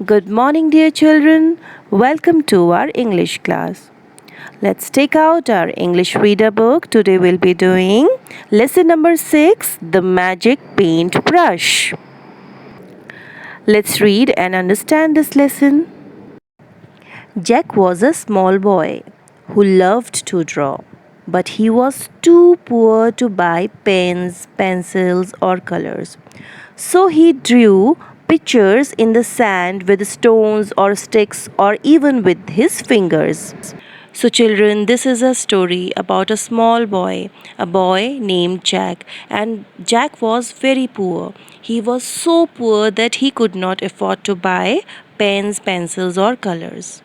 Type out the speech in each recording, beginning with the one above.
Good morning, dear children. Welcome to our English class. Let's take out our English reader book. Today we'll be doing lesson number 6, The Magic Paint Brush. Let's read and understand this lesson. Jack was a small boy who loved to draw, but he was too poor to buy pens, pencils, or colors. So he drew pictures in the sand with stones or sticks or even with his fingers. So, children, this is a story about a boy named Jack, and Jack was very poor. He was so poor that he could not afford to buy pens, pencils, or colors.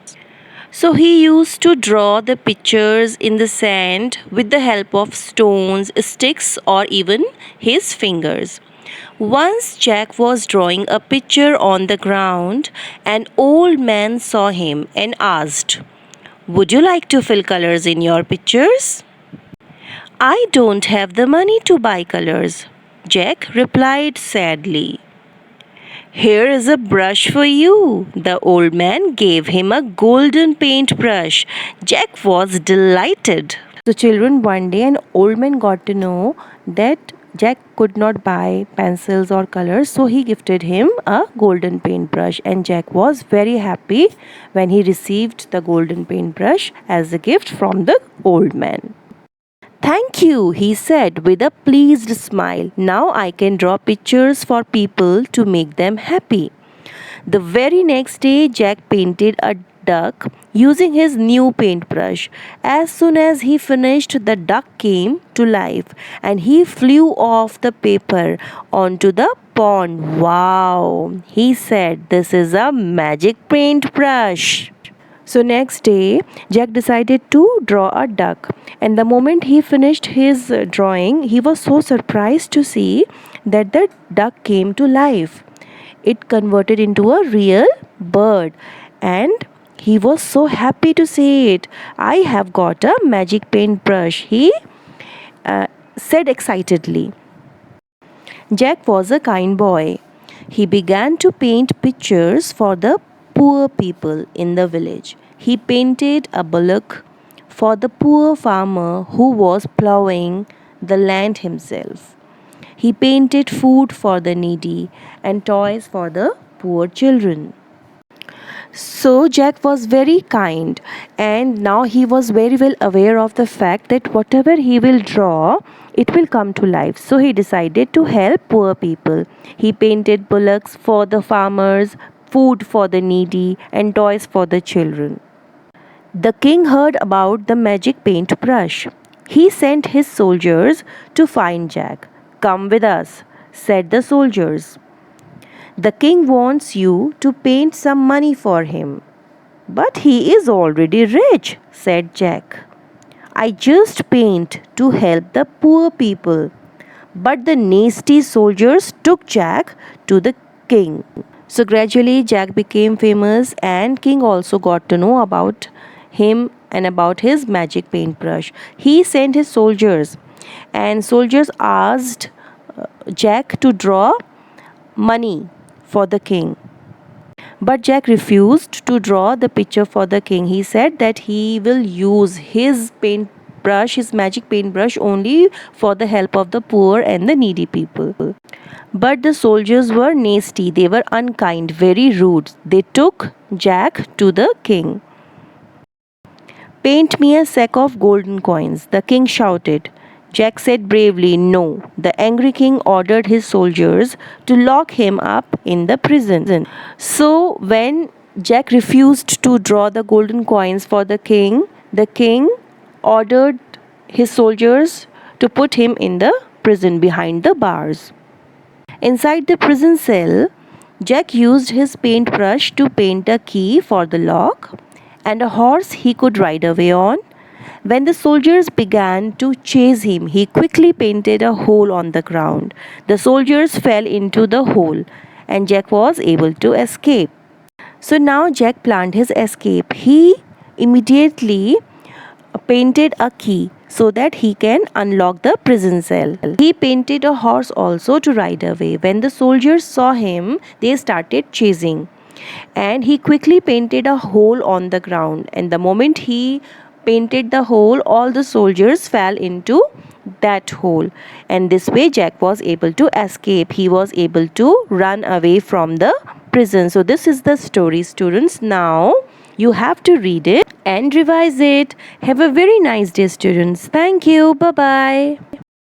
So he used to draw the pictures in the sand with the help of stones, sticks, or even his fingers. Once Jack was drawing a picture on the ground, an old man saw him and asked, "Would you like to fill colors in your pictures?" "I don't have the money to buy colors," Jack replied sadly. "Here is a brush for you." The old man gave him a golden paintbrush. Jack was delighted. So, children, one day an old man got to know that Jack could not buy pencils or colors, so he gifted him a golden paintbrush. And Jack was very happy when he received the golden paintbrush as a gift from the old man. "Thank you," he said with a pleased smile. "Now I can draw pictures for people to make them happy." The very next day, Jack painted a duck using his new paintbrush. As soon as he finished, the duck came to life and he flew off the paper onto the pond. "Wow," he said, "this is a magic paintbrush." So next day, Jack decided to draw a duck. And the moment he finished his drawing, he was so surprised to see that the duck came to life. It converted into a real bird. And he was so happy to see it. "I have got a magic paintbrush," he said excitedly. Jack was a kind boy. He began to paint pictures for the poor people in the village. He painted a bullock for the poor farmer who was plowing the land himself. He painted food for the needy and toys for the poor children. So Jack was very kind, and now he was very well aware of the fact that whatever he will draw, it will come to life. So he decided to help poor people. He painted bullocks for the farmers, food for the needy, and toys for the children. The king heard about the magic paintbrush. He sent his soldiers to find Jack. "Come with us," said the soldiers. "The king wants you to paint some money for him." "But he is already rich," said Jack. "I just paint to help the poor people." But the nasty soldiers took Jack to the king. So gradually Jack became famous, and king also got to know about him and about his magic paintbrush. He sent his soldiers, and soldiers asked Jack to draw money for the king. But Jack refused to draw the picture for the king. He said that he will use his paintbrush, his magic paintbrush, only for the help of the poor and the needy people. But the soldiers were nasty, they were unkind, very rude. They took Jack to the king. "Paint me a sack of golden coins," the king shouted. Jack said bravely, "No." The angry king ordered his soldiers to lock him up in the prison. So, when Jack refused to draw the golden coins for the king ordered his soldiers to put him in the prison behind the bars. Inside the prison cell, Jack used his paintbrush to paint a key for the lock and a horse he could ride away on. When the soldiers began to chase him, he quickly painted a hole on the ground. The soldiers fell into the hole, and Jack was able to escape. So now Jack planned his escape. He immediately painted a key so that he can unlock the prison cell. He painted a horse also to ride away. When the soldiers saw him, they started chasing. and he quickly painted a hole on the ground, and the moment he painted the hole, all the soldiers fell into that hole, and this way Jack was able to escape. He was able to run away from the prison. So this is the story, students. Now you have to read it and revise it. Have a very nice day, students. Thank you. Bye bye.